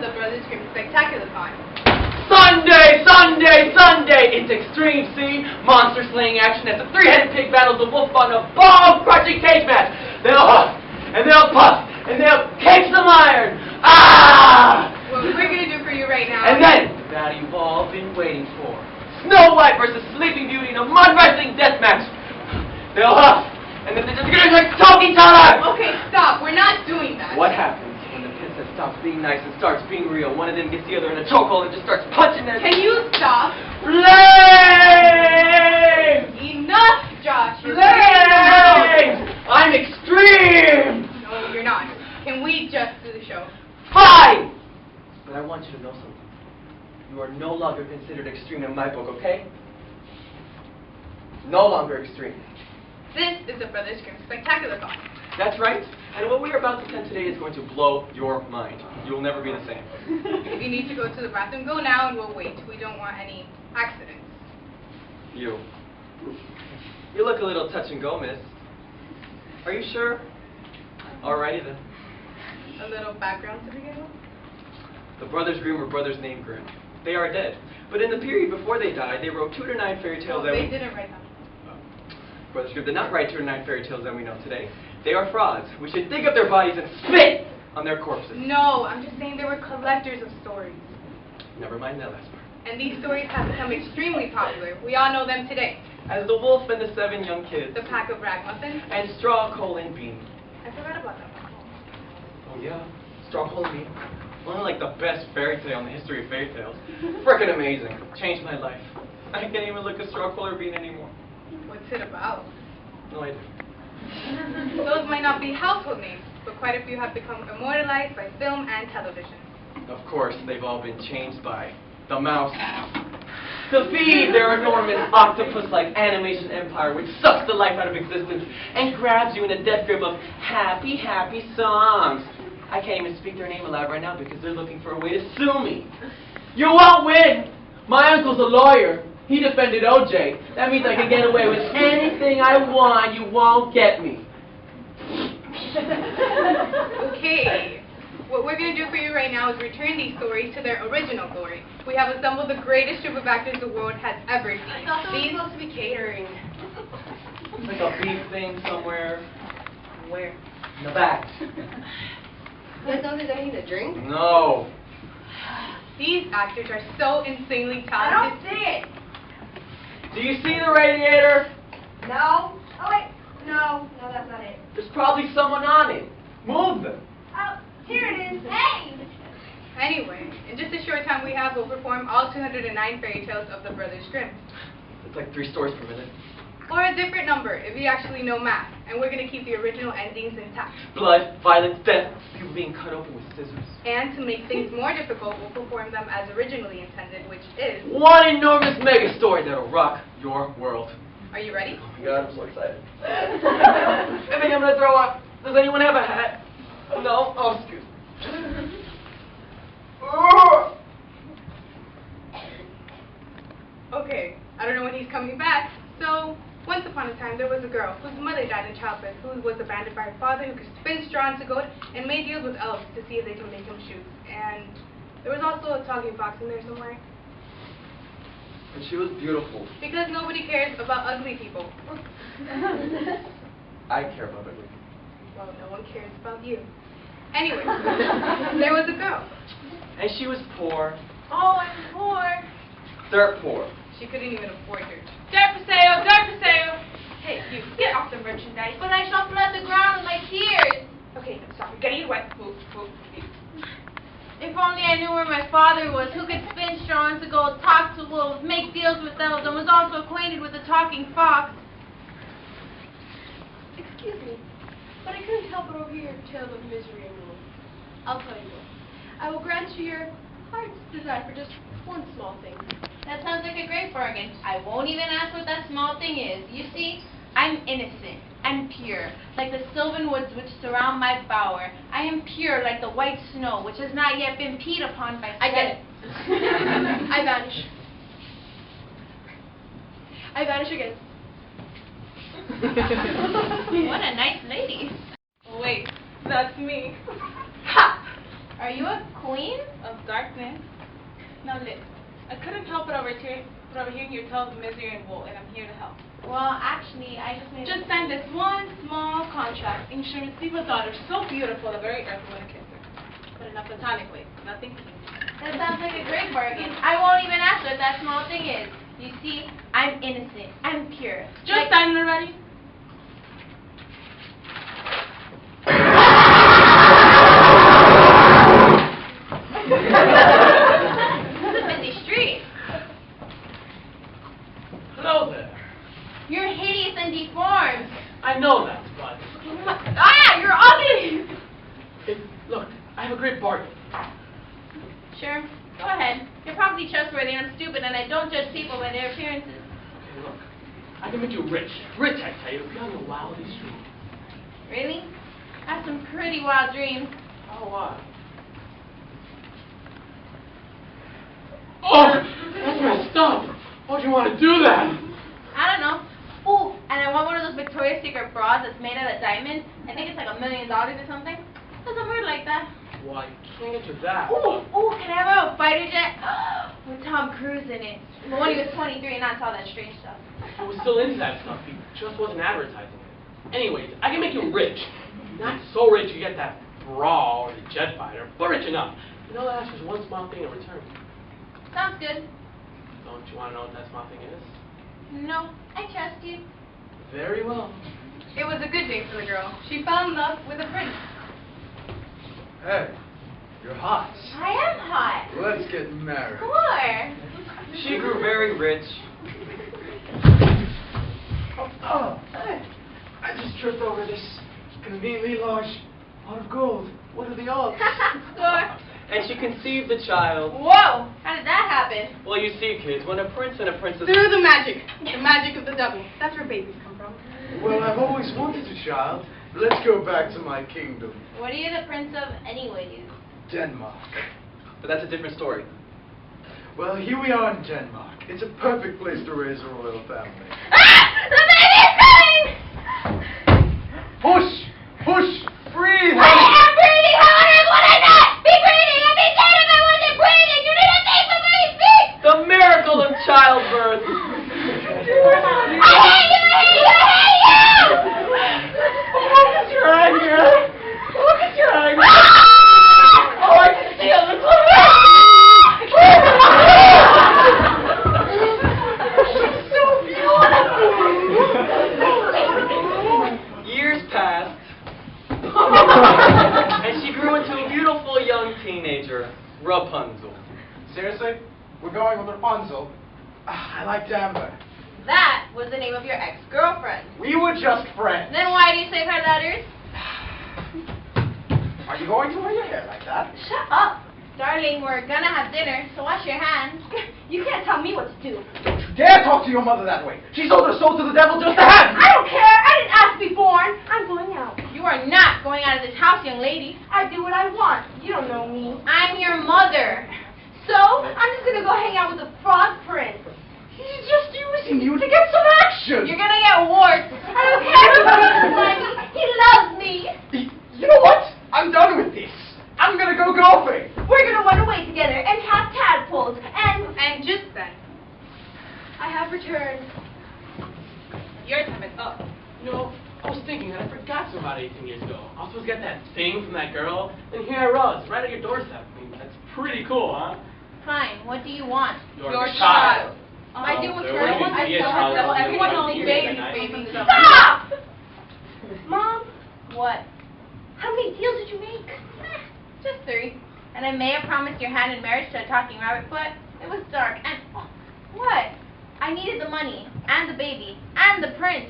the Brothers Grimm Spectaculathon. Sunday, Sunday, Sunday! It's extreme, see? Monster slaying action as the three-headed pig battles the wolf on a bone-crushing cage match. They'll huff, and they'll puff, and they'll kick some iron. Ah! What we're going to do for you right now... And then, that you've all been waiting for. Snow White versus Sleeping Beauty in a mud wrestling death match. They'll huff, and then they're just going to like talk each other. Okay, stop. We're not doing that. What happens when the princess stops being nice and starts being real? One of them gets the other in a chokehold and just starts punching their... Can you stop? Flames! Enough, Josh. You're Flames! I'm extreme! No, you're not. Can we just do the show? Fine! But I want you to know something. You are no longer considered extreme in my book, okay? No longer extreme. This is the Brothers Grimm Spectaculathon. That's right. And what we're about to attend today is going to blow your mind. You will never be the same. If you need to go to the bathroom, go now and we'll wait. We don't want any accidents. You look a little touch and go, miss. Are you sure? Alrighty then. A little background to begin with. The Brothers Grimm were brothers named Grimm. They are dead. But in the period before they died, they wrote 2 to 9 fairy tales No, they didn't write them. Brothers Grimm did not write 2 to 9 fairy tales that we know today. They are frauds. We should dig up their bodies and spit on their corpses. No, I'm just saying they were collectors of stories. Never mind that last part. And these stories have become extremely popular. We all know them today. As the wolf and the 7 young kids. The pack of ragamuffins. And straw, coal, and bean. I forgot about that. Oh yeah, straw, coal, and bean. One of like the best fairy tale in the history of fairy tales. Frickin' amazing. Changed my life. I can't even look at straw, coal, or bean anymore. What's it about? No idea. Those might not be household names, but quite a few have become immortalized by film and television. Of course, they've all been changed by the mouse. To feed their enormous octopus-like animation empire, which sucks the life out of existence and grabs you in a death grip of happy, happy songs. I can't even speak their name aloud right now because they're looking for a way to sue me. You won't win! My uncle's a lawyer. He defended O.J. That means I can get away with anything I want. You won't get me. Okay. What we're going to do for you right now is return these stories to their original glory. We have assembled the greatest troupe of actors the world has ever seen. I thought they were supposed to be catering. It's like a beef thing somewhere. Where? In the back. You guys know if there's anything to drink? No. These actors are so insanely I talented. don't see it. Do you see the radiator? No. Oh wait. No, that's not it. There's probably someone on it. Move them. Oh, here it is. Hey! Anyway, in just a short time we have, we'll perform all 209 fairy tales of the Brothers Grimm. It's like 3 stories per minute. Or a different number, if you actually know math. And we're going to keep the original endings intact. Blood, violence, death, people being cut open with scissors. And to make things more difficult, we'll perform them as originally intended, which is... One enormous mega story that'll rock your world. Are you ready? Oh my god, I'm so excited. I think I'm gonna throw up. Does anyone have a hat? No? Oh, excuse me. Okay, I don't know when he's coming back. So, once upon a time, there was a girl whose mother died in childbirth, who was abandoned by her father, who could spin straw into gold, and made deals with elves to see if they could make him shoes. And there was also a talking fox in there somewhere. And she was beautiful. Because nobody cares about ugly people. I care about it. Well, no one cares about you. Anyway, there was a girl. And she was poor. Oh, I'm poor. Dirt poor. She couldn't even afford dirt. Dirt for sale, dirt for sale. Hey, you, get off the merchandise. But I shall flood the ground with my tears. Okay, no, stop. You're getting it wet. Move, move, move. If only I knew where my father was, who could spin straw into gold, talk to wolves, make deals with elves, and was also acquainted with the talking fox. Excuse me, but I couldn't help but overhear your tale of misery and woe. I'll tell you what. I will grant you your heart's desire for just one small thing. That sounds like a great bargain. I won't even ask what that small thing is. You see, I'm innocent and pure, like the sylvan woods which surround my bower. I am pure like the white snow, which has not yet been peed upon by I get it. I vanish. I vanish again. What a nice lady. Wait, that's me. Ha! Are you a queen? Of darkness. Now look, I couldn't help but overhearing your tales of misery and woe, and I'm here to help. Well, actually, I just made Just sign this one small contract, ensuring Steve's daughter so beautiful the very earth will want to kiss her. But in a platonic way, nothing keen. That sounds like a great bargain. I won't even ask what that small thing is. You see, I'm innocent. I'm pure. Just sign it already. It's a busy street. Hello there. You're hideous and deformed. I know that, but... Ah, you're ugly! Look, I have a great bargain. Sure, go ahead. You're probably trustworthy and I'm stupid and I don't judge people by their appearances. Okay, look. I can make you rich. Rich, I tell you, beyond your wildest dreams. Really? I have some pretty wild dreams. Oh, what? Oh, that's messed up. Why'd you want to do that? I don't know. Ooh, and I want one of those Victoria's Secret bras that's made out of diamond. I think it's like $1 million or something. Doesn't hurt like that. Well, I can't get you that. Ooh, can I have a fighter jet with Tom Cruise in it? But when he was 23 and not all that strange stuff. I was still into that stuff. He just wasn't advertising it. Anyways, I can make you rich. Not so rich you get that bra or the jet fighter, but rich enough. And all I ask is one small thing in return. Sounds good. Don't you want to know what that small thing is? No, I trust you. Very well. It was a good day for the girl. She fell in love with a prince. Hey, you're hot. I am hot. Let's get married. Sure. She grew very rich. Oh, hey, I just tripped over this conveniently large pot of gold. What are the odds? Score. And she conceived the child. Whoa, how did that happen? Well, you see, kids, when a prince and a princess... Through the magic of the devil. That's where babies come from. Well, I've always wanted a child. Let's go back to my kingdom, What are you the prince of anyways? Denmark. But that's a different story. Well, here we are in Denmark. It's a perfect place to raise a royal family. Ah! The baby is coming! Push! Push! Breathe! I am breathing! How on earth would I not be breathing? I'd be dead if I wasn't breathing! You need a thing for my feet! The miracle of childbirth. I hate you! I hate you! I hate you! Look at your anger. Look at your anger. Oh, I can see on the She's so beautiful. Years passed. And she grew into a beautiful young teenager, Rapunzel. Seriously? We're going with Rapunzel? I liked Amber. That was the name of your ex-girlfriend. We were just friends. Then why do you save her letters? Are you going to wear your hair like that? Shut up! Darling, we're gonna have dinner, so wash your hands. You can't tell me what to do. Don't you dare talk to your mother that way. She sold her soul to the devil just to have you. I don't care! I didn't ask to be born! I'm going out. You are not going out of this house, young lady. I do what I want. You don't know me. I'm your mother. So, I'm just gonna go hang out with the frog prince. He's just using you to get some action. You're gonna get warts. I don't care about him. He loves me. You know what? I'm done with this. I'm gonna go golfing. We're gonna run away together and have tadpoles And just then, I have returned. your time is up. No, I was thinking that I forgot so about 18 years ago. I was supposed to get that thing from that girl, and here I was, right at your doorstep. I mean, that's pretty cool, huh? Fine, what do you want? Your child. I do what's there right. wouldn't I be a tell child myself unless everyone they only were babies, here, babies. right? Stop! Mom? What? How many deals did you make? Just 3. And I may have promised your hand in marriage to a talking rabbit, but it was dark. And what? I needed the money, and the baby, and the prince.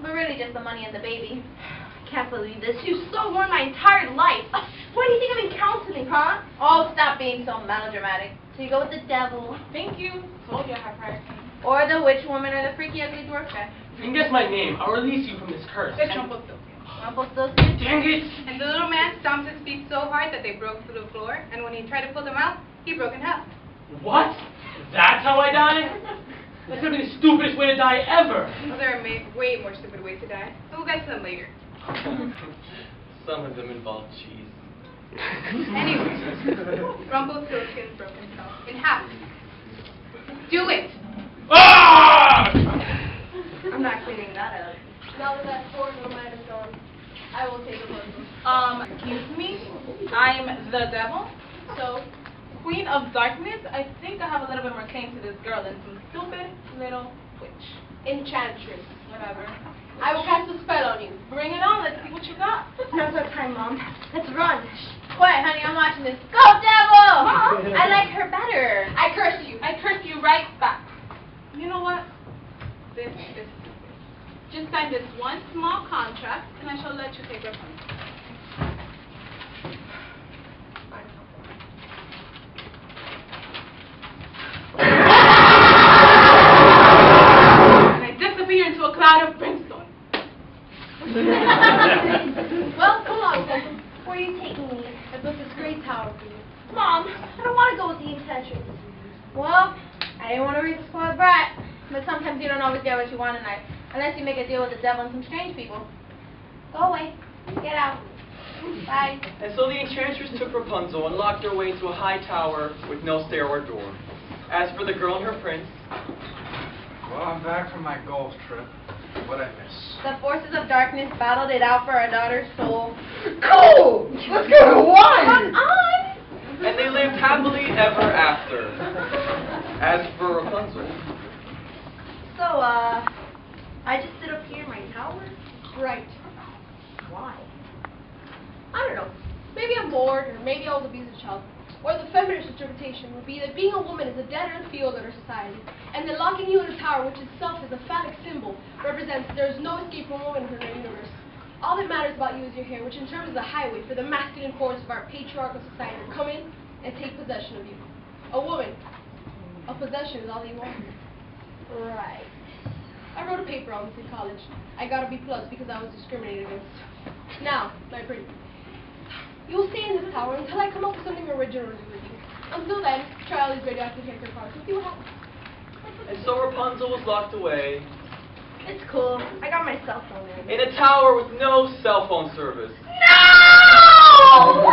But really just the money and the baby. I can't believe this. You so ruined my entire life. Why do you think I've been counseling, huh? Oh, stop being so melodramatic. So you go with the devil. Thank you. Told you I have prior. Or the witch woman or the freaky ugly dwarf guy. If you can guess my name, I'll release you from this curse. It's Rumpelstiltskin. Rumpelstiltskin? Dang it! And the little man stomped his feet so hard that they broke through the floor, and when he tried to pull them out, he broke in half. What? That's how I died? That's gonna be the stupidest way to die ever. Well, there are way more stupid ways to die, but we'll get to them later. Some of them involve cheese. Anyway, Rumpelstiltskin broke himself in half. Do it! Ah! I'm not cleaning that up. Now that that poor little man is gone, I will take a look. Excuse me? I'm the devil. So, Queen of Darkness, I think I have a little bit more claim to this girl than some stupid little witch. Enchantress. Whatever. I will cast a spell on you. Bring it on, let's see what you got. Now's our time, Mom. Let's run. Quiet, honey, I'm watching this. Go, devil! Mom! I like her better. I curse you. I curse you right back. You know what? This is stupid. Just sign this one small contract, and I shall let you take her home. And I disappear into a cloud of brimstone. Well, come on, Pepper. Where are you taking me? I built this great tower for you. Mom, I don't want to go with the Enchantress. Well, I didn't want to raise a spoiled brat. But sometimes you don't always get what you want in life, unless you make a deal with the devil and some strange people. Go away. Get out. Bye. And so the enchantress took Rapunzel and locked her way into a high tower with no stair or door. As for the girl and her prince, Well, I'm back from my golf trip. What'd I miss? The forces of darkness battled it out for our daughter's soul. Cool! Let's go to Hawaii! Come on! and they lived happily ever after. As for Rapunzel, So, I just sit up here in my tower? Right. Why? I don't know. Maybe I'm bored, or maybe I was abused as a child. Or the feminist interpretation would be that being a woman is a dead end field in our society, and that locking you in a tower, which itself is a phallic symbol, represents there is no escape from womanhood in our universe. All that matters about you is your hair, which in terms is a highway for the masculine force of our patriarchal society to come in and take possession of you. A woman, a possession is all they want. Right. I wrote a paper on this in college. I got a B+ because I was discriminated against. Now, my pretty, you will stay in this tower until I come up with something original to do with you. Until then, try all these radioactive haircut products and see what happens. and so Rapunzel was locked away It's cool. I got my cell phone in. in a tower with no cell phone service. No!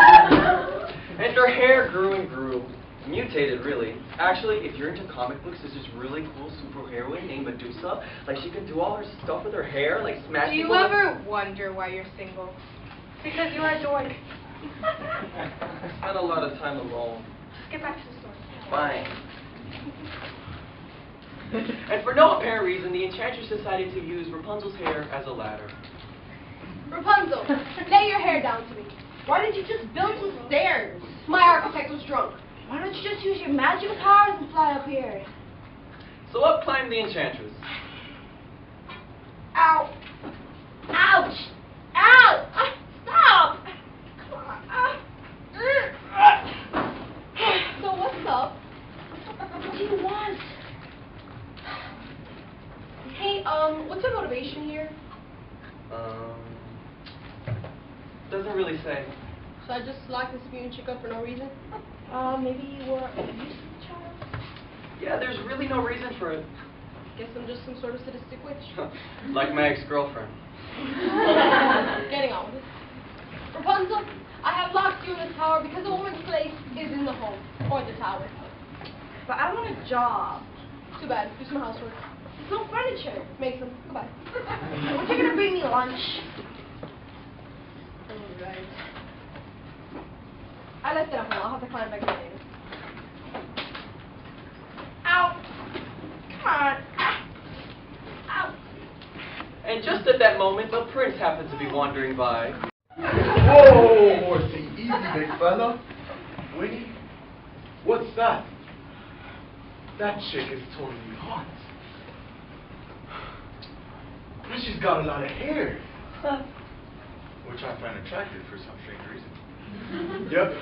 And her hair grew and grew. Mutated, really. Actually, if you're into comic books, there's this really cool superheroine named Medusa. Like, she can do all her stuff with her hair, like smash Do you people. ever wonder why you're single? Because you're a dork. I spent a lot of time alone. Just get back to the story. Fine. And for no apparent reason, the enchantress decided to use Rapunzel's hair as a ladder. Rapunzel, lay your hair down to me. Why did you just build some stairs? My architect was drunk. Why don't you just use your magical powers and fly up here? So up climbed the enchantress. Ow! Ouch! Ow! Stop! Come on. So what's up? What do you want? Hey, what's your motivation here? Doesn't really say. So I just locked this mutant chick up for no reason? Maybe you were abused as a child? Yeah, there's really no reason for it. Guess I'm just some sort of sadistic witch. Like my ex-girlfriend. Getting on with it. Rapunzel, I have locked you in this tower because a woman's place is in the home, or the tower. But I want a job. Too bad, do some housework. There's no furniture. Make some. Goodbye. Aren't you gonna bring me lunch? Alright. I left it up now. I'll have to climb back later. Ow! Come on. Ow! And just at that moment, the prince happened to be wandering by. Whoa, horsey, easy, big fella. Winnie, what's that? That chick is totally hot. And she's got a lot of hair. Which I find attractive for some strange reason. Yep.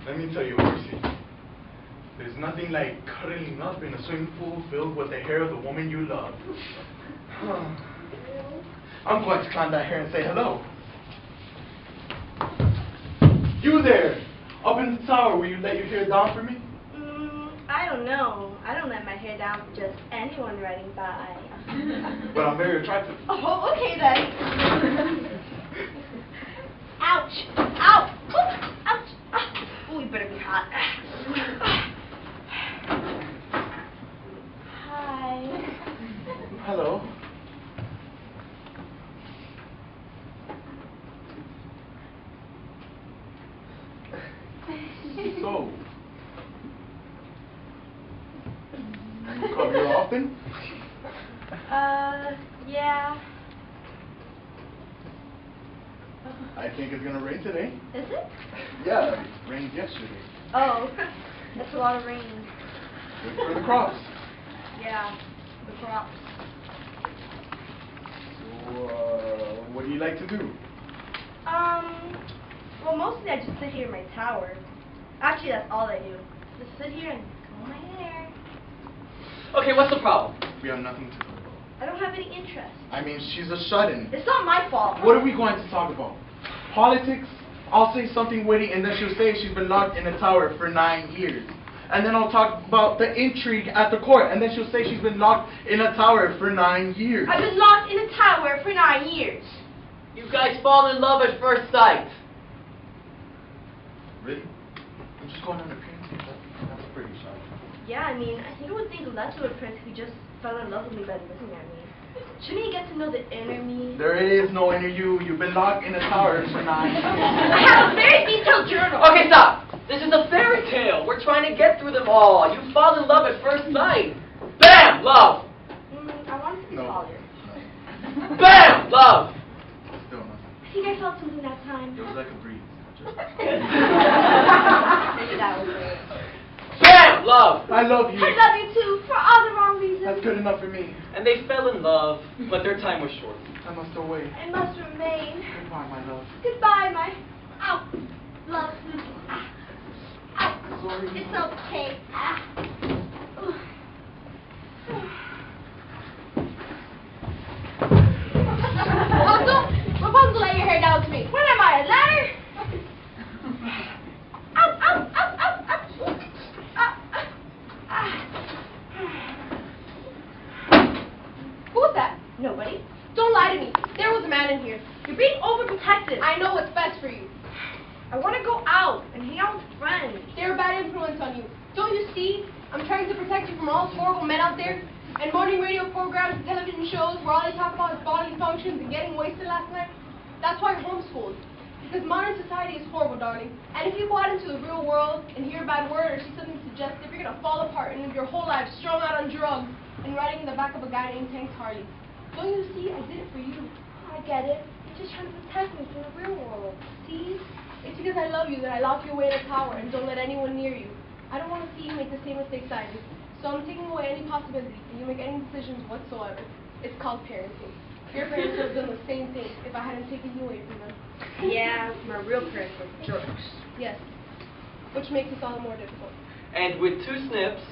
Let me tell you, horsey. There's nothing like cuddling up in a swimming pool filled with the hair of the woman you love. I'm going to climb that hair and say hello. You there! Up in the tower, will you let your hair down for me? I don't know. I don't let my hair down for just anyone riding by. But I'm very attractive. Oh, okay then. Ouch! Ow! often? Yeah. I think it's gonna rain today. Is it? Yeah, it rained yesterday. Oh, that's a lot of rain. Good for the crops. Yeah, the crops. So, what do you like to do? Well, mostly I just sit here in my tower. Actually, that's all I do. Just sit here and comb my hair. Okay, what's the problem? We have nothing to talk about. I don't have any interest. I mean, she's a shut-in. It's not my fault. What are we going to talk about? Politics? I'll say something witty, and then she'll say she's been locked in a tower for 9 years. And then I'll talk about the intrigue at the court, and then she'll say she's been locked in a tower for 9 years. I've been locked in a tower for 9 years. You guys fall in love at first sight. Really? I'm just going on a appearance. That's pretty shy. Yeah, I mean, I think it would think less of a prince if he just fell in love with me by looking at me. Shouldn't he get to know the inner me? There is no inner you. You've been locked in a tower for 9 years. I have a very detailed journal. Okay, stop. This is a fairy tale. We're trying to get through them all. You fall in love at first sight. Bam! Love. I wanted to be No. taller. Bam! Love. Still nothing. I think I felt something that time. It was like a breeze. Maybe that was it. Bam! Love. I love you. I love you too, for all the wrong reasons. That's good enough for me. And they fell in love, but their time was short. I must away. I must remain. Goodbye, my love. Goodbye, my love. Sorry. It's okay. Rapunzel, lay your hair down to me. What am I, a ladder? Ow, ow, ow, ow, ow. Who was that? Nobody. Don't lie to me. There was a man in here. You're being overprotective. I know what's best for you. I want to go out and hang out with friends. They're a bad influence on you. Don't you see? I'm trying to protect you from all those horrible men out there. And morning radio programs and television shows where all they talk about is bodily functions and getting wasted last night. That's why you're homeschooled. Because modern society is horrible, darling. And if you go out into the real world and hear a bad word or see something suggestive, you're going to fall apart and live your whole life strung out on drugs and riding in the back of a guy named Tank Harley. Don't you see? I did it for you. I get it. You're just trying to protect me from the real world. See? It's because I love you that I lock you away in a tower and don't let anyone near you. I don't want to see you make the same mistakes I did. So I'm taking away any possibility that you make any decisions whatsoever. It's called parenting. Your parents would have done the same thing if I hadn't taken you away from them. Yeah, my real parents were jerks. Yes. Which makes this all the more difficult. And with 2 snips...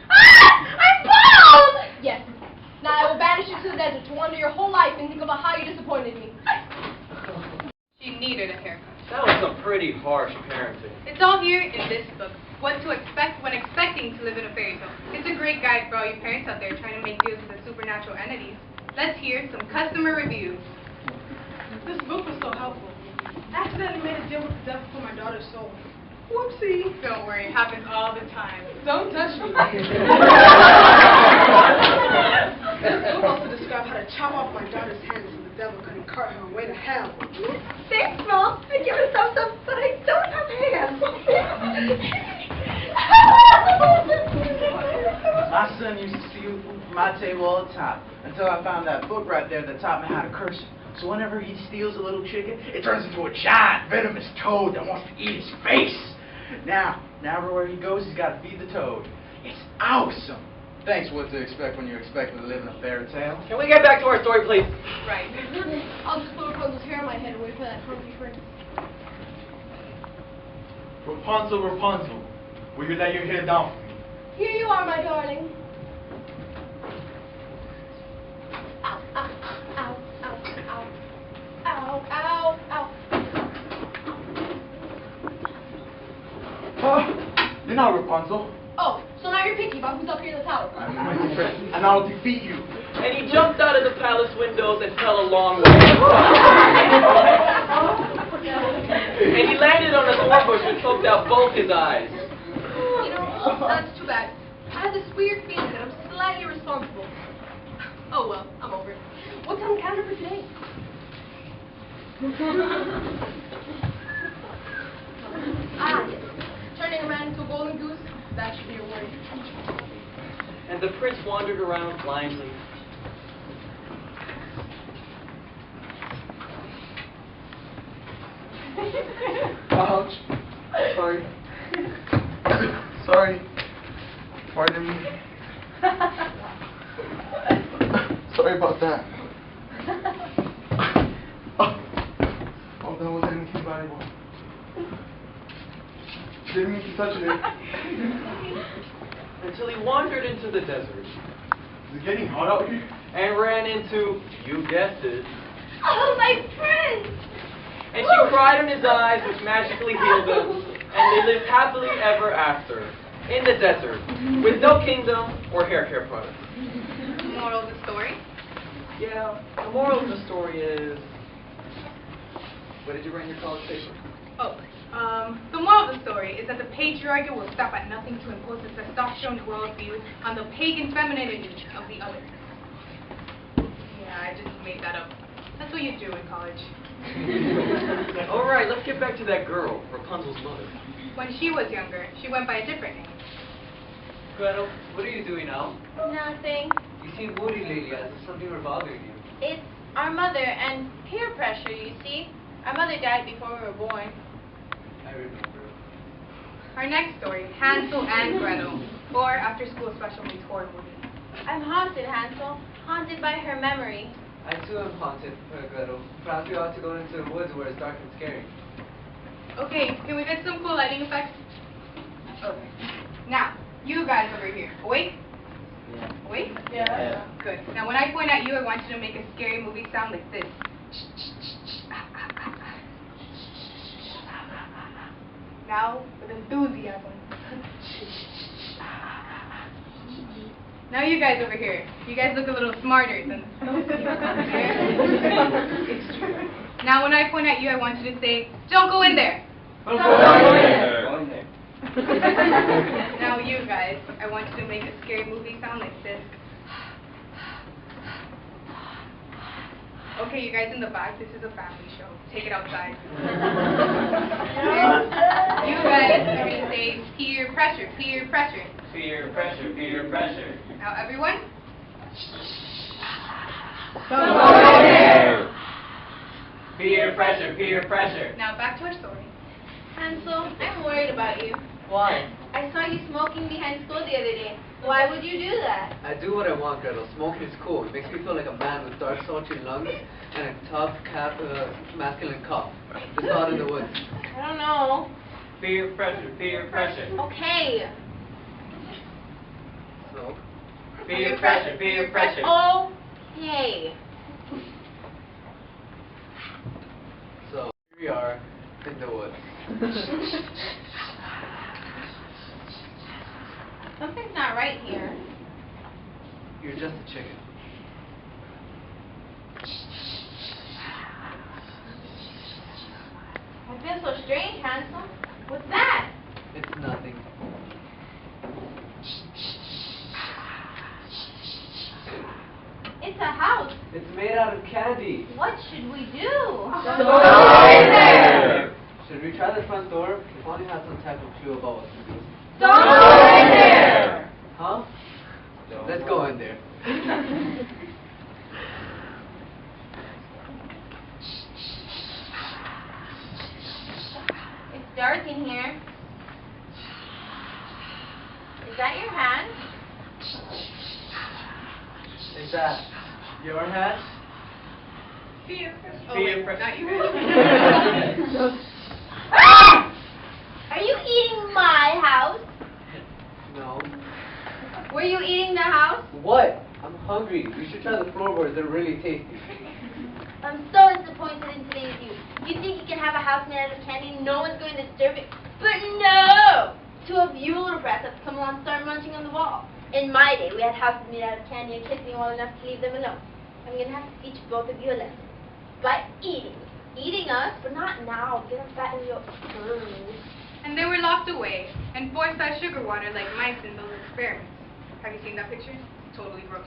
Ah! I'm bald! Yes. Now I will banish you to the desert to wander your whole life and think about how you disappointed me. She needed a haircut. That was some pretty harsh parenting. It's all here in this book. What to expect when expecting to live in a fairy tale. It's a great guide for all you parents out there trying to make deals with the supernatural entities. Let's hear some customer reviews. This book was so helpful. I accidentally made a deal with the devil for my daughter's soul. Whoopsie. Don't worry, it happens all the time. Don't touch me. This book also described how to chop off my daughter's hands so the devil couldn't cart her away to hell. Thanks, Mom. I give myself some, but I don't have hands. My son used to steal food from my table all the time until I found that book right there that taught me how to curse him. So whenever he steals a little chicken, it turns into a giant venomous toad that wants to eat his face. Now everywhere he goes, he's got to feed the toad. It's awesome. Thanks. What to expect when you're expecting to live in a fairy tale? Can we get back to our story, please? Right. I'll just put Rapunzel's hair on my head and wait for that hungry prince. Rapunzel, Rapunzel, will you lay your hair down for me? Here you are, my darling. Ow, ow, ow, ow, ow, ow, ow, ow. You're not Rapunzel. Oh, so now you're picky about who's up here in the tower. I'm my friend, and I'll defeat you. And he jumped out of the palace windows and fell a long way. And he landed on a thorn bush and poked out both his eyes. You know, that's too bad. I have this weird feeling that I'm slightly responsible. Oh well, I'm over it. What's on the calendar for today? Yes. Turning a man into a golden goose, that should be a word. And the prince wandered around blindly. Ouch. Sorry. Sorry. Pardon me. Sorry about that. Oh, that wasn't anything valuable. Didn't mean to touch it. Until he wandered into the desert Is it getting hot out here? and ran into, you guessed it, Oh, my friend! and she cried in his eyes, which magically healed him, and they lived happily ever after in the desert with no kingdom or hair care products. Moral of the story? Yeah, the moral of the story is. What did you write in your college paper? Oh, the moral of the story is that the patriarchy will stop at nothing to impose its testosterone worldview on the pagan femininity of the other. Yeah, I just made that up. That's what you do in college. All right, let's get back to that girl, Rapunzel's mother. When she was younger, she went by a different name. Gretel, what are you doing now? Nothing. You seem moody lately. Has something bothering you? It's our mother and peer pressure, you see. Our mother died before we were born. I remember. Our next story, Hansel and Gretel, or After School Special Needs Horror Movie. I'm haunted, Hansel. Haunted by her memory. I too am haunted, Gretel. Perhaps we ought to go into the woods where it's dark and scary. Okay, can we get some cool lighting effects? Okay. Now, you guys over here, awake? Yeah. Awake? Yeah. Good. Now, when I point at you, I want you to make a scary movie sound like this. Now, with enthusiasm. Now, you guys over here. You guys look a little smarter than those people over here. Now, when I point at you, I want you to say, "Don't go in there." Don't go in there. Go in there. Now, you guys, I want you to make a scary movie sound like this. Okay, you guys in the back, this is a family show. Take it outside. You guys are going to say peer pressure, peer pressure. Peer pressure, peer pressure. Now, everyone. Peer pressure, peer pressure. Now, back to our story. Hansel, I'm worried about you. Why? I saw you smoking behind school the other day. Why would you do that? I do what I want, Gretel. Smoking is cool. It makes me feel like a man with dark, sultry lungs and a tough, masculine cough. Just out in the woods. I don't know. Peer pressure, peer pressure. Okay. Smoke. Peer pressure, peer pressure. Okay. So, here we are in the woods. Something's not right here. You're just a chicken. I feel so strange, Hansel. What's that? It's nothing. It's a house. It's made out of candy. What should we do? Should we try the front door? If only had some type of clue about what to do. Huh? Let's go in there. It's dark in here. Is that your hand? Is that your hat? Peer pressure. Oh, Peer wait, pressure. not you. Are you eating my house? No. Were you eating the house? What? I'm hungry. You should try the floorboards. They're really tasty. I'm so disappointed in today's you. You think you can have a house made out of candy and no one's going to disturb it? But no! Two of you little brats have to come along and start munching on the wall. In my day, we had houses made out of candy and kids being well enough to leave them alone. I'm going to have to teach both of you a lesson. By eating. Eating us, but not now. Get us fat in your furs. And they were locked away and forced out sugar water like mice in those experiments. Have you seen that picture? It's totally gross.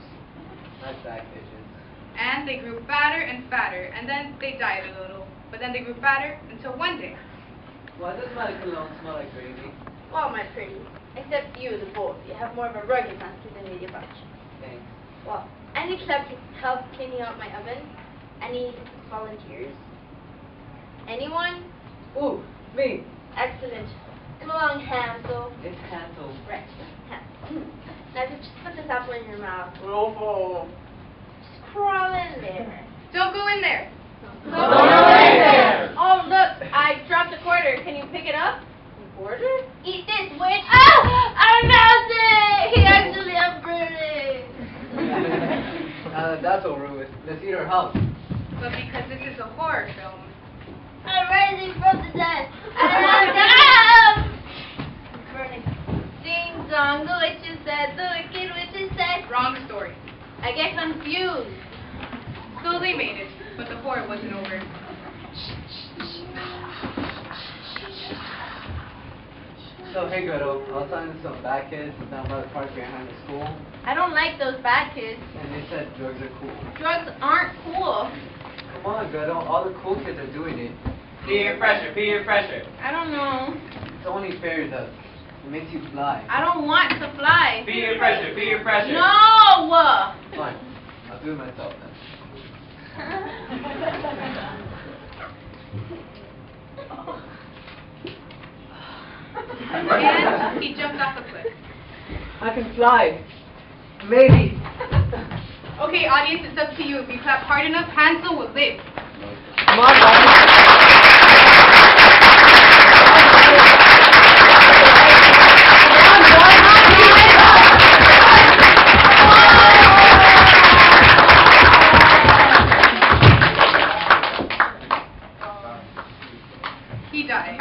That's that kitchen. And they grew fatter and fatter, and then they died a little. But then they grew fatter until one day. Why does my cologne smell like gravy? Well, my pretty, except you, the both, you have more of a rugged masculinity about you. Thanks. Well, I need help cleaning out my oven. I need volunteers. Anyone? Ooh, me. Excellent. Come along, Hansel. It's Hansel. Right. Hansel. Now just put this apple in your mouth. Oh, Just crawl in there. Don't go in there. Oh, look, I dropped a quarter. Can you pick it up? A quarter? Eat this, witch. Oh, I'm melting! He actually upgraded. That's over with. Let's eat our house. But because this is a horror film. I'm rising from the dead. I'm burning. Ding dong, the witches said, the wicked witches said. Wrong story. I get confused. Still they made it, but the horror wasn't over. So, hey, Gretel, I was talking to some bad kids down by the park behind the school, I don't like those bad kids. and they said drugs are cool. Drugs aren't cool. Come on, Gretel, all the cool kids are doing it. Peer pressure, peer pressure. I don't know. It's only fairy dust. It makes you fly. I don't want to fly. Peer pressure, peer pressure. No! Fine. I'll do it myself then. And he jumped off the cliff. I can fly. Maybe. Okay, audience, it's up to you. If you clap hard enough, Hansel will live. Come on, buddy. He died.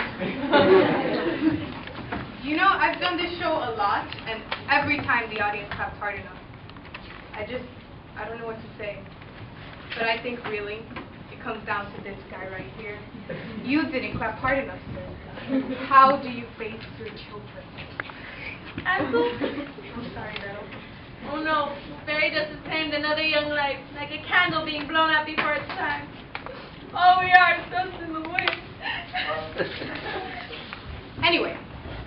You know, I've done this show a lot, and every time the audience claps hard enough. I don't know what to say. But I think really, it comes down to this guy right here. You didn't clap hard enough, sir. How do you face your children? I'm sorry, Gretel. Oh no, fairy dust has claimed another young life, like a candle being blown out before its time. Oh, we are dust in the wind. Anyway,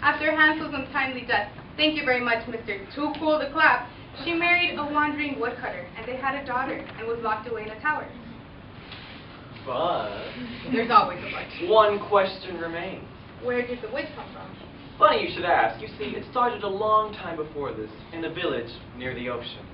after Hansel's untimely death, thank you very much, Mr. Too Cool to Clap, she married a wandering woodcutter, and they had a daughter, and was locked away in a tower. But There's always a but. one question remains. Where did the witch come from? Funny you should ask. You see, it started a long time before this, in a village near the ocean.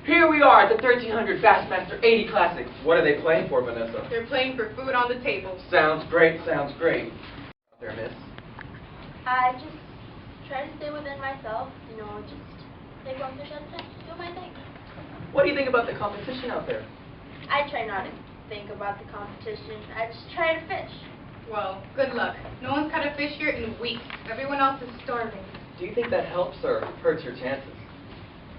Here we are at the 1300 Bassmaster 80 Classic. What are they playing for, Vanessa? They're playing for food on the table. Sounds great, sounds great. Out there, miss. I just try to stay within myself, just take one fish at a time, do my thing. What do you think about the competition out there? I try not to think about the competition. I just try to fish. Well, good luck. No one's caught a fish here in weeks. Everyone else is starving. Do you think that helps or hurts your chances?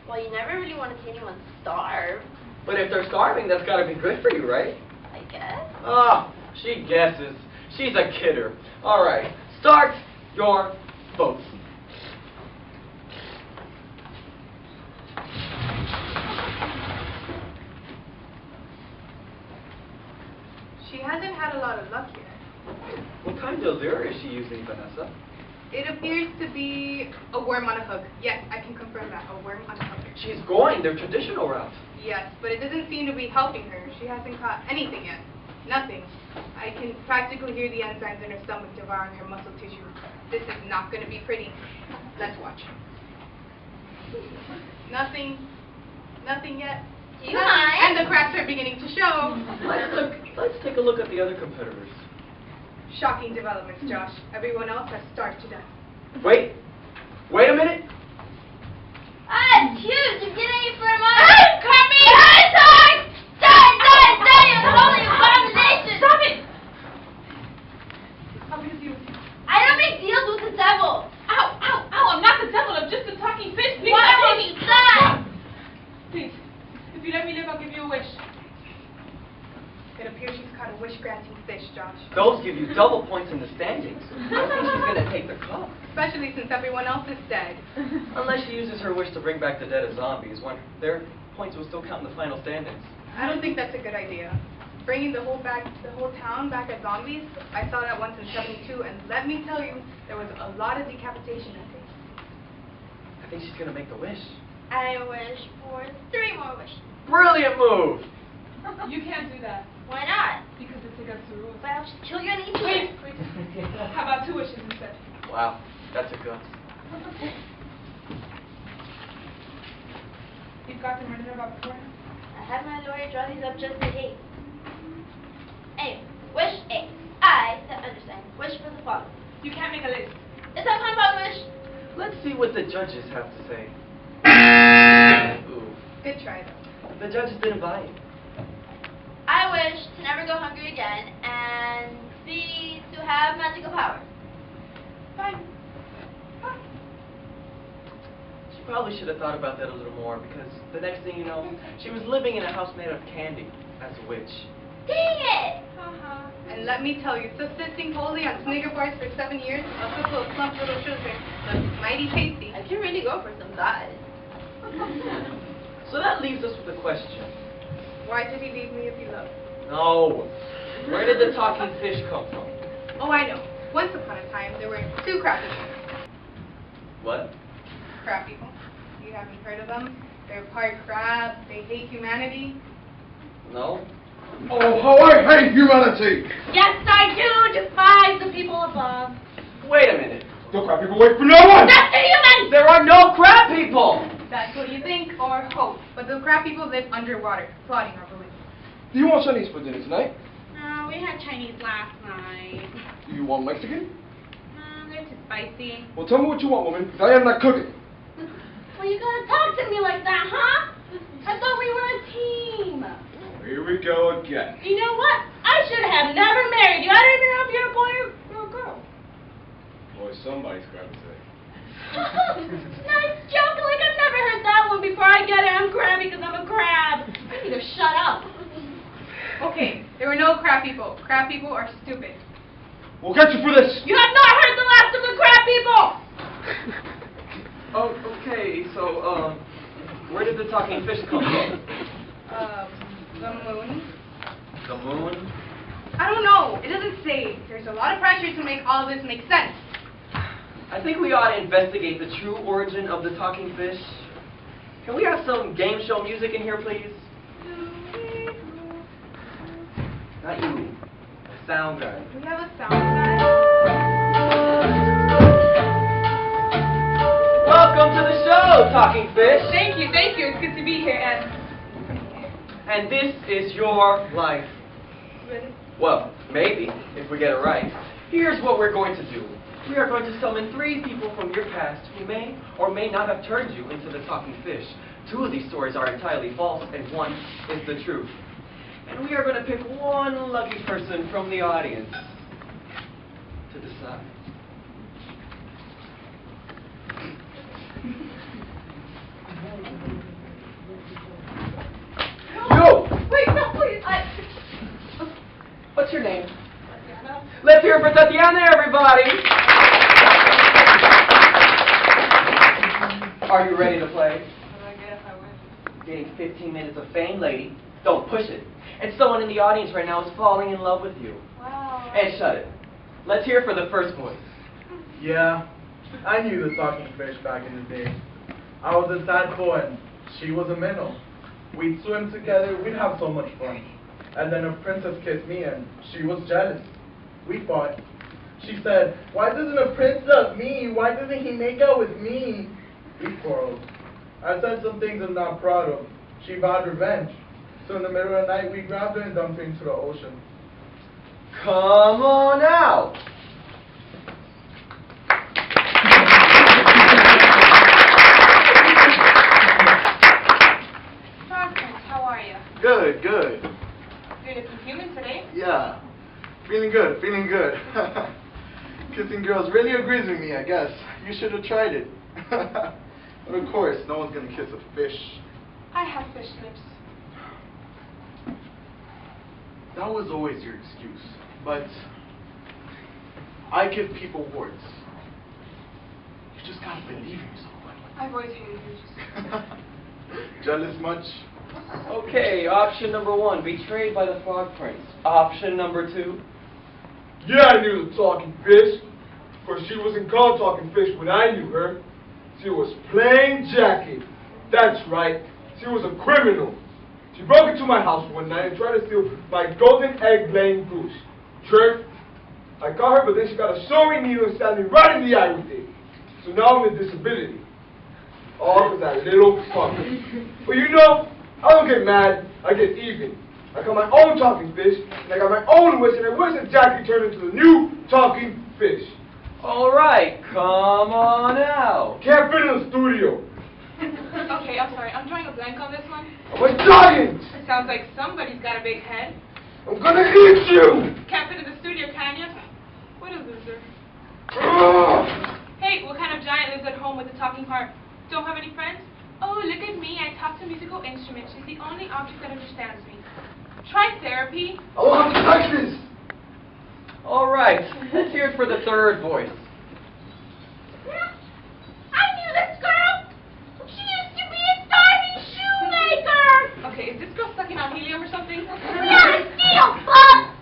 Well, you never really want to see anyone starve, But if they're starving, that's got to be good for you, right? I guess. Oh, she guesses. She's a kidder. All right, start your boats. She hasn't had a lot of luck yet. What kind of lure is she using, Vanessa? It appears to be a worm on a hook. Yes, I can confirm that. A worm on a hook. She's going their traditional route. Yes, but it doesn't seem to be helping her. She hasn't caught anything yet. Nothing. I can practically hear the enzymes in her stomach devouring her muscle tissue. This is not going to be pretty. Let's watch. Nothing. Nothing yet. Do you Nothing. mind? And the cracks are beginning to show. Let's take a look at the other competitors. Shocking developments, Josh. Everyone else has starved to death. Wait a minute. Ah, choose! You're getting it for a month! I'm coming! Die! Holy abomination! Stop it! I don't make deals with the devil! Ow! I'm not the devil, I'm just a talking fish. Please Why let won't me he die? Please, if you let me live, I'll give you a wish. It appears she's caught a wish-granting fish, Josh. Those give you double points in the standings. I think she's going to take the cup. Especially since everyone else is dead. Unless she uses her wish to bring back the dead as zombies, when their points will still count in the final standings. I don't think that's a good idea. bringing the whole town back as zombies. I saw that once in '72, and let me tell you, there was a lot of decapitation that day. I think she's gonna make the wish. I wish for 3 more wishes. Brilliant move! You can't do that Why not? because it's against the rules. But I'll just kill you and eat you. Wait. How about 2 wishes instead? Wow, that's a gun. You've got them written about before? I had my lawyer draw these up just in case. Anyway, wish A. I, the undersigned, wish for the following. You can't make a list. Is that fine about wish? Let's see what the judges have to say. Ooh, Good try, though. the judges didn't buy it. I wish to never go hungry again, and B, to have magical power. Fine. She probably should have thought about that a little more, because the next thing you know, she was living in a house made of candy as a witch. Dang it! And let me tell you, subsisting wholly on Snicker bars for 7 years, also those plump little children, looks mighty tasty. I can really go for some thighs. So that leaves us with a question. Why did he leave me if he loved? No. Where did the talking fish come from? Oh, I know. Once upon a time, there were 2 crab people. What? Crab people. You haven't heard of them? They're part crab. They hate humanity. No? Oh, how I hate humanity! Yes, I do despise the people above. Wait a minute. The crab people wait for no one! That's the humans! There are no crab people! That's what you think or hope. But the crab people live underwater, plotting our beliefs. Do you want Chinese for dinner tonight? No, we had Chinese last night. Do you want Mexican? No, they're too spicy. Well, tell me what you want, woman, because I am not cooking. Well, you gotta talk to me like that, huh? I thought we were a team. Here we go again. You know what? I should have never married you. I don't even know if you're a boy or a girl. Boy, somebody's got to say. Nice joke. Like, I've never heard that one before. I get it. I'm crabby because I'm a crab. You need to shut up. Okay, there were no crab people. Crab people are stupid. We'll get you for this. You have not heard the last of the crab people. Oh, okay, so, where did the talking fish come from? The moon. The moon? I don't know. It doesn't say. There's a lot of pressure to make all this make sense. I think we ought to investigate the true origin of the talking fish. Can we have some game show music in here, please? Not you. The sound guy. Do we have a sound guy? Welcome to the show, talking fish. Thank you. It's good to be here, And this is your life. Really? Well, maybe, if we get it right. Here's what we're going to do. We are going to summon 3 people from your past who may or may not have turned you into the talking fish. 2 of these stories are entirely false, and 1 is the truth. And we are going to pick one lucky person from the audience to decide. You! Wait, no, please. What's your name? Let's hear it for Tatiana, everybody! Are you ready to play? What do I get if I win? Getting 15 minutes of fame, lady. Don't push it. And someone in the audience right now is falling in love with you. Wow. And shut it. Let's hear it for the first voice. Yeah, I knew the talking fish back in the day. I was a tadpole and she was a minnow. We'd swim together, we'd have so much fun. And then a princess kissed me and she was jealous. We fought. She said, "Why doesn't a prince love me? Why doesn't he make out with me?" We quarreled. I said some things I'm not proud of. She vowed revenge. So in the middle of the night, we grabbed her and dumped her into the ocean. Come on out! Constance, how are you? Good, good. You're looking human today. Yeah. Feeling good, feeling good. Kissing girls really agrees with me, I guess. You should have tried it. But of course, no one's gonna kiss a fish. I have fish lips. That was always your excuse. But I give people warts. You just gotta believe in yourself. I've always hated you. Jealous much? Okay, option number 1, betrayed by the Frog Prince. Option number 2. Yeah, I knew the talking fish. Of course, she wasn't called talking fish when I knew her. She was plain Jackie. That's right. She was a criminal. She broke into my house one night and tried to steal my golden egg-laying goose. Jerk. I caught her, but then she got a sewing needle and stabbed me right in the eye with it. So now I'm a disability. All because that little fucker. But you know, I don't get mad, I get even. I got my own talking fish, and I got my own wish, and I wish that Jackie turned into the new talking fish. All right, come on out. Can't fit in the studio. Okay, I'm sorry. I'm drawing a blank on this one. I'm a giant. It sounds like somebody's got a big head. I'm gonna eat you. Can't fit in the studio, can you? What a loser. Hey, what kind of giant lives at home with a talking heart? Don't have any friends? Oh, look at me. I talk to musical instruments. She's the only object that understands me. Try therapy. I will have to touch this. All right, let's hear it for the third voice. I knew this girl. She used to be a starving shoemaker. Okay, is this girl sucking on helium or something? We had a deal, bub.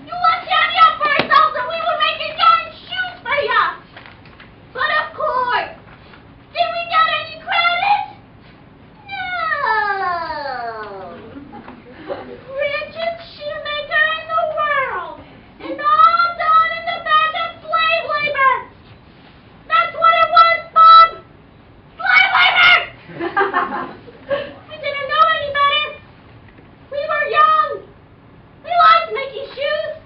You left Johnny up for ourselves and we were making darn shoes for ya. But of course, did we get any credit? No. Richest shoemaker in the world. And all done in the back of slave labor. That's what it was, Bob. Slave labor. We didn't know any better. We were young. We liked making shoes.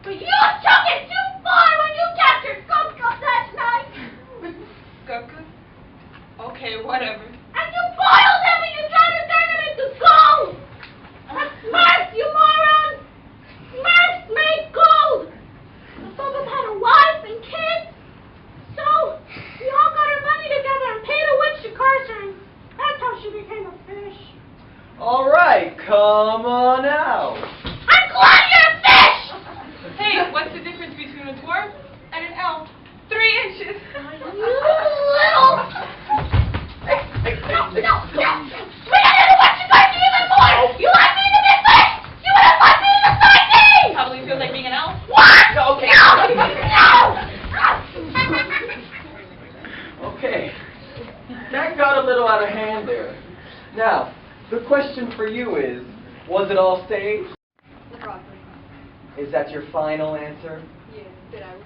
But you took it too far when you captured Gupka that night. Gupka? Okay, whatever. And you boiled him and you tried to turn him into gold. That's Smurfs, you moron. Smurfs make gold. Both of us had a wife and kids. So, we all got our money together and paid a witch to curse her. And that's how she became a fish. All right, come on out. I'm glad you're a fish! Hey, what's the difference between a dwarf and an elf? 3 inches. You little... No. We gotta do what you guys even more! You like being a big fish! You wouldn't like being a sardine! Probably feels like being an elf. What? Okay. No! Okay, that got a little out of hand there. Now, the question for you is, was it all staged? Probably. Is that your final answer? Yeah, did I win?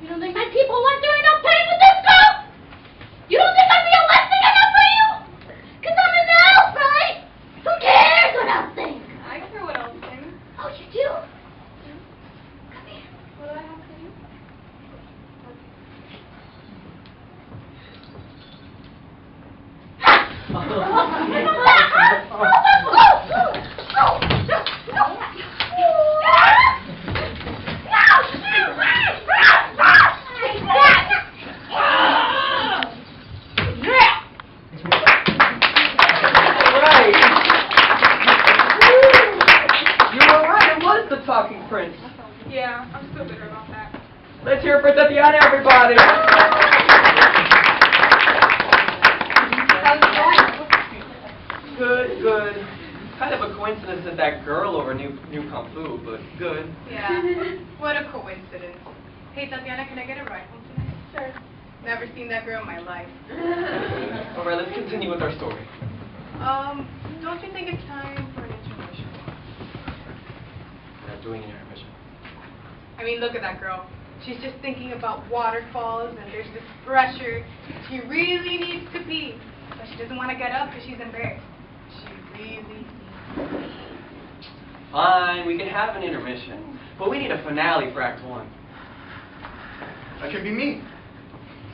You don't think my people went through enough pain with this girl? You don't think I'd be electing enough for you? Because I'm an elf, right? Who cares what else think? I care what else think. Oh, you do? Come here. What do I have to do? Talking Prince. Yeah, I'm still bitter about that. Let's hear it for Tatiana, everybody. How's it going? Good. Kind of a coincidence that that girl over knew Kung Fu, but good. Yeah. What a coincidence. Hey, Tatiana, can I get a ride home tonight? Sure. Never seen that girl in my life. All right, let's continue with our story. Don't you think it's time for an intermission? We're not doing an intermission. I mean, look at that girl. She's just thinking about waterfalls, and there's this pressure. She really needs to pee, but she doesn't want to get up because she's embarrassed. She really needs to. Fine, we can have an intermission, but we need a finale for Act 1. That can be me.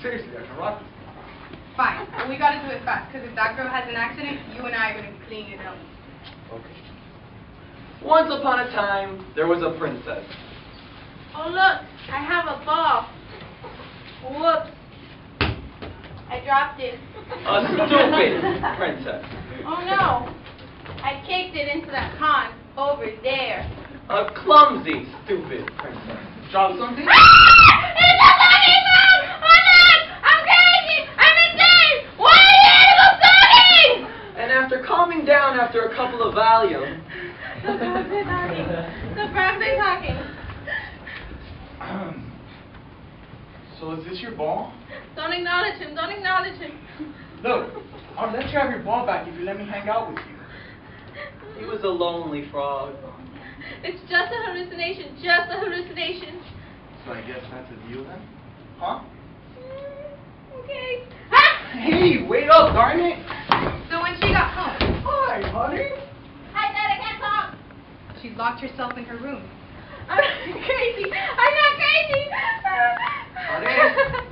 Seriously, I can rock this. Fine, but we gotta do it fast, because if that girl has an accident, you and I are gonna clean it up. Okay. Once upon a time, there was a princess. Oh, look, I have a ball. Whoops. I dropped it. A stupid princess. Oh, no. I kicked it into that pond over there. A clumsy, stupid princess. drop something? It's a fucking mom! I'm not! I'm crazy! I'm insane! Why are the animals talking? And after calming down after a couple of Valium, The frogs are talking. The frogs are talking. So is this your ball? Don't acknowledge him. Don't acknowledge him. Look, I'll let you have your ball back if you let me hang out with you. he was a lonely frog. It's just a hallucination. Just a hallucination. So I guess that's a deal then? Huh? Okay. Hey, wait up, darn it! So when she got home, Hi, honey. I said I can't talk. she locked herself in her room. I'm not crazy. I'm not crazy. Honey,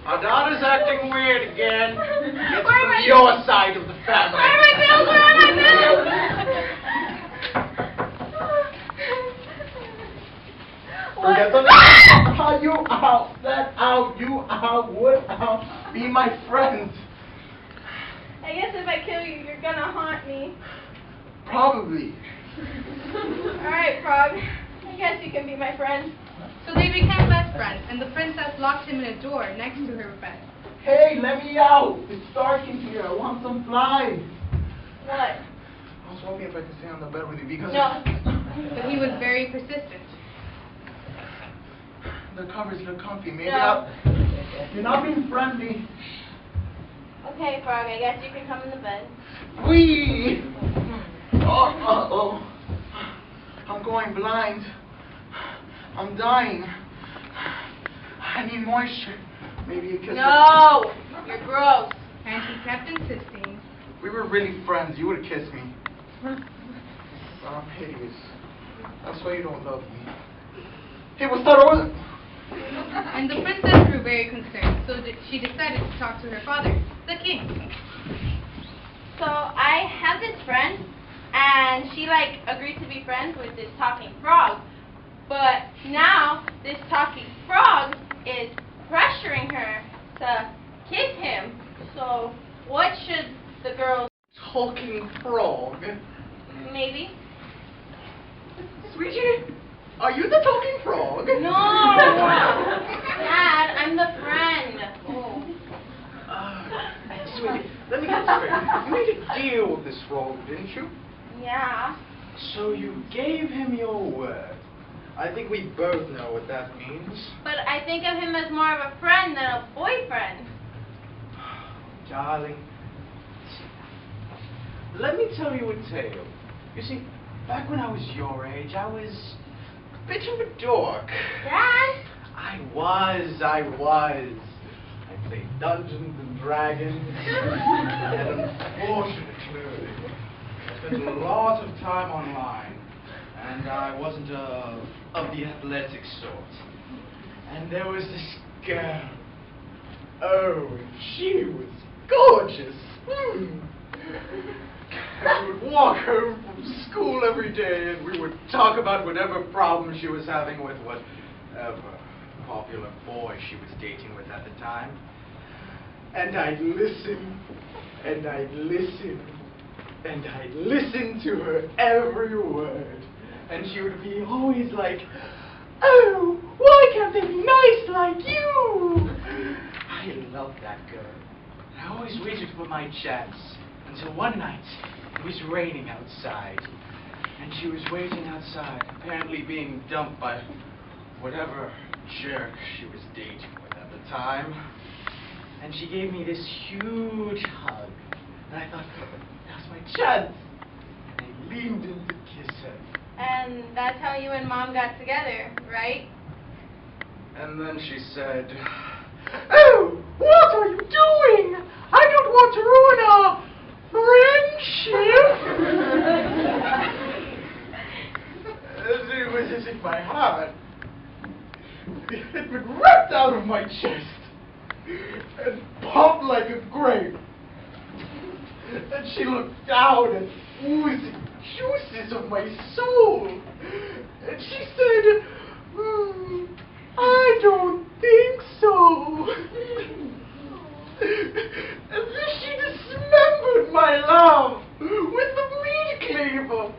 our daughter's acting weird again. It's Where from am I- your side of the family. Where are my pills? Where are my pills? Forget the how you out, that out, you out, would out, be my friend. I guess if I kill you, you're gonna haunt me. Probably. Alright, Frog. I guess you can be my friend. So they became best friends, and the princess locked him in a door next to her bed. Hey, let me out. It's dark in here. I want some flies. What? I was wondering if I could stay on the bed with you because No. But he was very persistent. the covers look comfy. Maybe No. you're not being friendly. Okay, Frog, I guess you can come in the bed. Wee! Oh. I'm going blind. I'm dying. I need moisture. Maybe a kiss. No! You're gross. And he kept insisting. We were really friends. You would have kissed me. But I'm hideous. That's why you don't love me. Hey, what's that over? And the princess grew very concerned, so she decided to talk to her father, the king. So I have this friend, and she agreed to be friends with this talking frog. But now this talking frog is pressuring her to kiss him. So what should the girls Talking frog. maybe? Sweetie, are you the talking frog? No! Dad, I'm the friend. Oh. Sweetie, let me get straight. You made a deal with this frog, didn't you? Yeah. So you gave him your word. I think we both know what that means. But I think of him as more of a friend than a boyfriend. Darling, let me tell you a tale. You see, back when I was your age, I was a bit of a dork. Dad? I was. I played Dungeons and Dragons. And unfortunately, I spent a lot of time online. And I wasn't of the athletic sort. And there was this girl. Oh, she was gorgeous. And we would walk home from school every day and we would talk about whatever problem she was having with whatever popular boy she was dating with at the time. And I'd listen, and I'd listen, and I'd listen to her every word. And she would be always like, oh, why can't they be nice like you? I loved that girl. I always waited for my chance. Until one night, it was raining outside. And she was waiting outside, apparently being dumped by whatever jerk she was dating with at the time. And she gave me this huge hug. And I thought, that's my chance. And I leaned in to kiss her. And that's how you and Mom got together, right? And then she said, oh, what are you doing? I don't want to ruin our friendship. It was as if my heart had been ripped out of my chest and popped like a grape. And she looked down at oozing juices of my soul. And she said, I don't think so. As if she dismembered my love with the meat cleaver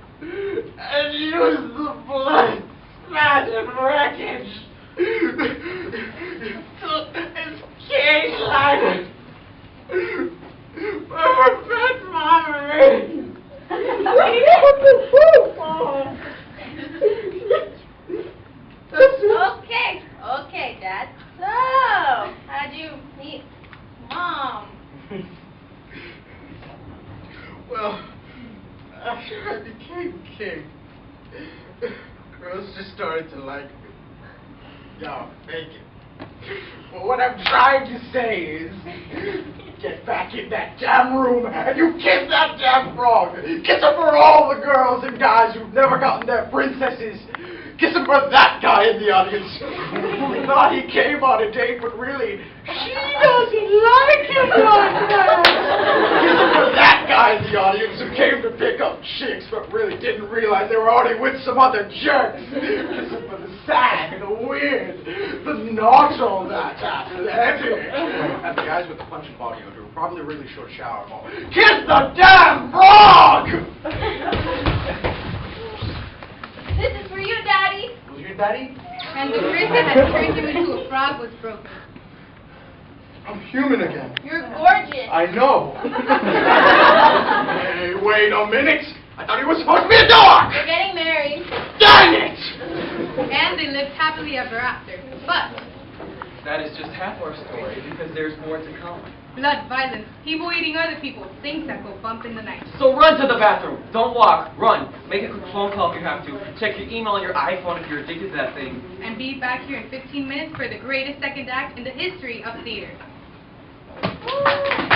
and used the blood, fat, and wreckage after I became king, girls just started to like me. Yo, make it. Well, what I'm trying to say is, get back in that damn room and you kiss that damn frog. Kiss him for all the girls and guys who've never gotten their princesses. Kiss him for that guy in the audience who thought he came on a date, but really, she doesn't like him like that. Kiss him for that guy in the audience who came to pick up chicks, but really didn't realize they were already with some other jerks. Kiss him for the sad, the weird, the not all that athletic. And the guys with the punching body odor were probably really short shower ball. Kiss the damn frog! This is for you, Daddy. Was you daddy? And the trick that had turned him into a frog was broken. I'm human again. You're gorgeous. I know. Hey, wait a minute! I thought he was supposed to be a dog! We're getting married. Dang it! And they lived happily ever after. But That is just half our story, because there's more to come. blood, violence, people eating other people, things that go bump in the night. So run to the bathroom. Don't walk. Run. Make a quick phone call if you have to. Check your email on your iPhone if you're addicted to that thing. And be back here in 15 minutes for the greatest second act in the history of theater. Woo!